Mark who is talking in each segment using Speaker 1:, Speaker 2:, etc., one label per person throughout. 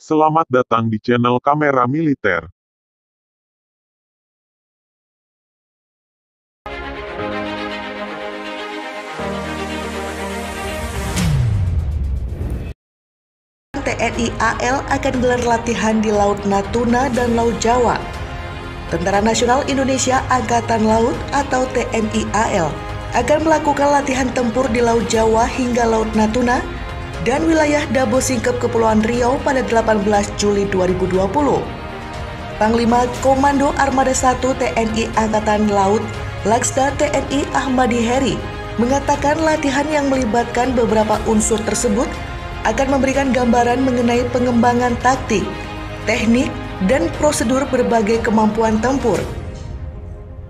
Speaker 1: Selamat datang di channel Kamera Militer.
Speaker 2: TNI AL akan gelar latihan di Laut Natuna dan Laut Jawa. Tentara Nasional Indonesia Angkatan Laut atau TNI AL akan melakukan latihan tempur di Laut Jawa hingga Laut Natuna dan wilayah Dabo Singkep Kepulauan Riau pada 18 Juli 2020. Panglima Komando Armada 1 TNI Angkatan Laut Laksda TNI Ahmadi Heri mengatakan latihan yang melibatkan beberapa unsur tersebut akan memberikan gambaran mengenai pengembangan taktik, teknik, dan prosedur berbagai kemampuan tempur.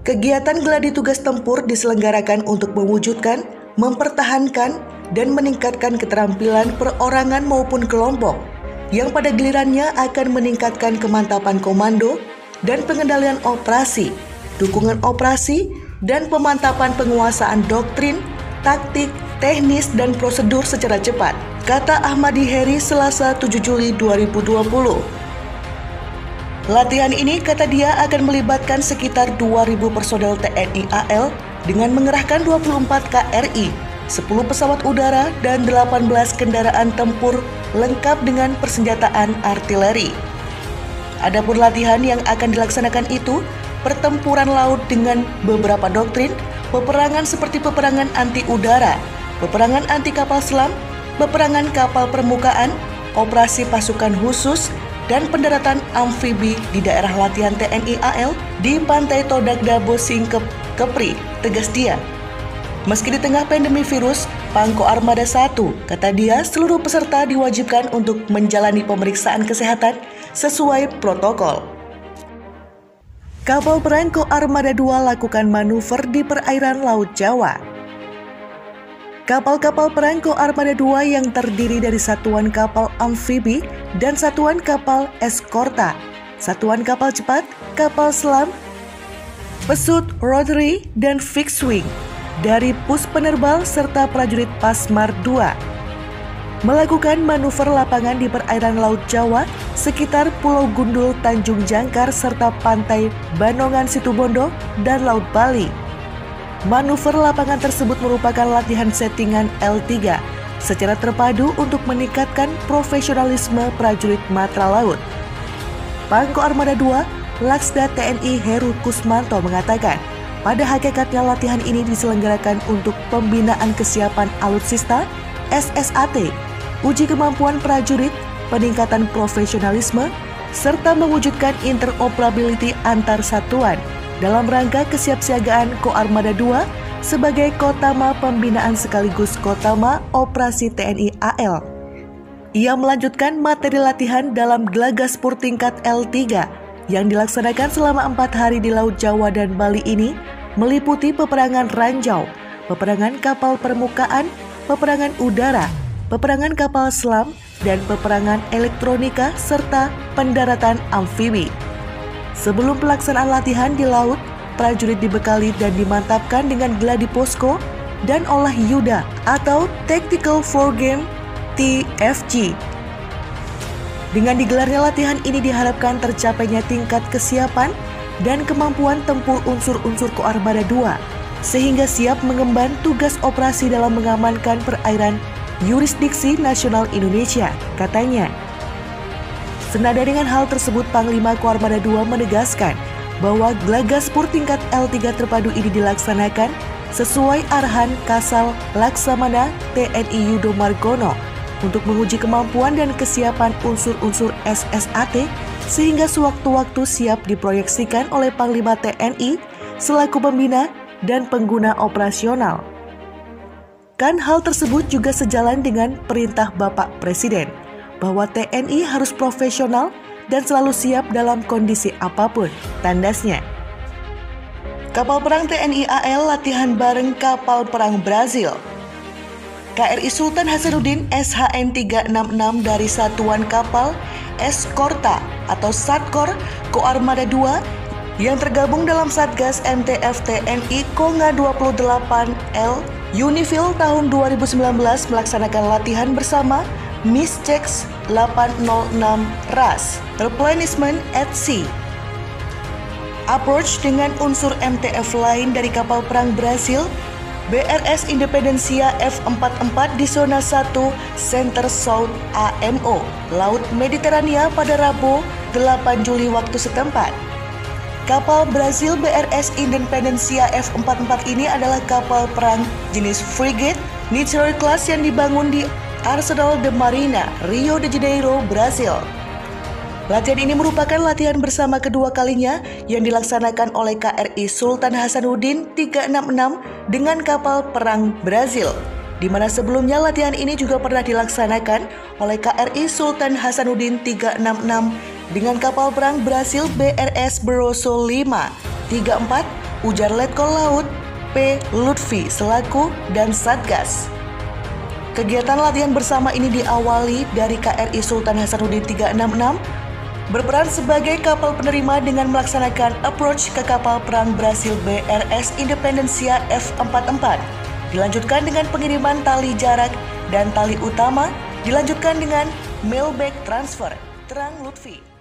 Speaker 2: Kegiatan gladi tugas tempur diselenggarakan untuk mewujudkan, mempertahankan, dan meningkatkan keterampilan perorangan maupun kelompok, yang pada gilirannya akan meningkatkan kemantapan komando dan pengendalian operasi, dukungan operasi, dan pemantapan penguasaan doktrin, taktik, teknis, dan prosedur secara cepat, kata Ahmadi Heri Selasa 7 Juli 2020. Latihan ini, kata dia, akan melibatkan sekitar 2.000 personel TNI AL dengan mengerahkan 24 KRI, 10 pesawat udara, dan 18 kendaraan tempur lengkap dengan persenjataan artileri. Adapun latihan yang akan dilaksanakan itu, pertempuran laut dengan beberapa doktrin, peperangan seperti peperangan anti udara, peperangan anti kapal selam, peperangan kapal permukaan, operasi pasukan khusus, dan pendaratan amfibi di daerah latihan TNI AL di Pantai Todak Dabo Singkep Kepri, tegas dia. Meski di tengah pandemi virus, Pangko Armada 1, kata dia, seluruh peserta diwajibkan untuk menjalani pemeriksaan kesehatan sesuai protokol. Kapal perang Ko Armada 2 lakukan manuver di perairan Laut Jawa. Kapal-kapal perang Ko Armada 2 yang terdiri dari satuan kapal amfibi dan satuan kapal eskorta, satuan kapal cepat, kapal selam, pesut rotary, dan fixed wing dari pus penerbal serta prajurit Pasmar 2 melakukan manuver lapangan di perairan Laut Jawa sekitar Pulau Gundul, Tanjung Jangkar, serta Pantai Banongan Situbondo dan Laut Bali. Manuver lapangan tersebut merupakan latihan settingan L3 secara terpadu untuk meningkatkan profesionalisme prajurit matra laut. Pangko Armada 2, Laksda TNI Heru Kusmanto mengatakan, pada hakikatnya latihan ini diselenggarakan untuk pembinaan kesiapan alutsista, SSAT, uji kemampuan prajurit, peningkatan profesionalisme, serta mewujudkan interoperability antar satuan dalam rangka kesiapsiagaan Ko Armada 2 sebagai Kotama Pembinaan sekaligus Kotama Operasi TNI AL. Ia melanjutkan materi latihan dalam Glagaspur tingkat L3 yang dilaksanakan selama 4 hari di Laut Jawa dan Bali ini meliputi peperangan ranjau, peperangan kapal permukaan, peperangan udara, peperangan kapal selam, dan peperangan elektronika serta pendaratan amfibi. Sebelum pelaksanaan latihan di laut, prajurit dibekali dan dimantapkan dengan gladi posko dan olah yuda atau Tactical Floor Game TFG. Dengan digelarnya latihan ini diharapkan tercapainya tingkat kesiapan dan kemampuan tempur unsur-unsur Ko Armada 2 sehingga siap mengemban tugas operasi dalam mengamankan perairan yurisdiksi nasional Indonesia, katanya. Senada dengan hal tersebut, Panglima Ko Armada 2 menegaskan bahwa Glagaspur tingkat L3 terpadu ini dilaksanakan sesuai arahan Kasal Laksamana TNI Yudo Margono untuk menguji kemampuan dan kesiapan unsur-unsur SSAT sehingga sewaktu-waktu siap diproyeksikan oleh Panglima TNI selaku pembina dan pengguna operasional. Kan hal tersebut juga sejalan dengan perintah Bapak Presiden bahwa TNI harus profesional dan selalu siap dalam kondisi apapun, tandasnya. Kapal perang TNI AL latihan bareng kapal perang Brazil. KRI Sultan Hasanuddin SHN 366 dari Satuan Kapal Eskorta atau Satkor Ko Armada 2 yang tergabung dalam Satgas MTF TNI Konga 28L Unifil tahun 2019 melaksanakan latihan bersama Miss Chex 806 RAS, Replenishment at Sea. Approach dengan unsur MTF lain dari kapal perang Brasil, BRS Independencia F44 di zona 1 Center South AMO, Laut Mediterania pada Rabu 8 Juli waktu setempat. Kapal Brasil BRS Independencia F44 ini adalah kapal perang jenis frigate Niterói class yang dibangun di Arsenal de Marina, Rio de Janeiro, Brasil. Latihan ini merupakan latihan bersama kedua kalinya yang dilaksanakan oleh KRI Sultan Hasanuddin 366 dengan kapal perang Brasil, di mana sebelumnya latihan ini juga pernah dilaksanakan oleh KRI Sultan Hasanuddin 366 dengan kapal perang Brasil BRS Barroso 534, ujar Letkol Laut P. Lutfi selaku dan Satgas. Kegiatan latihan bersama ini diawali dari KRI Sultan Hasanuddin 366 berperan sebagai kapal penerima dengan melaksanakan approach ke kapal perang Brasil BRS Independencia F44. Dilanjutkan dengan pengiriman tali jarak dan tali utama, dilanjutkan dengan mailback transfer, terang Lutfi.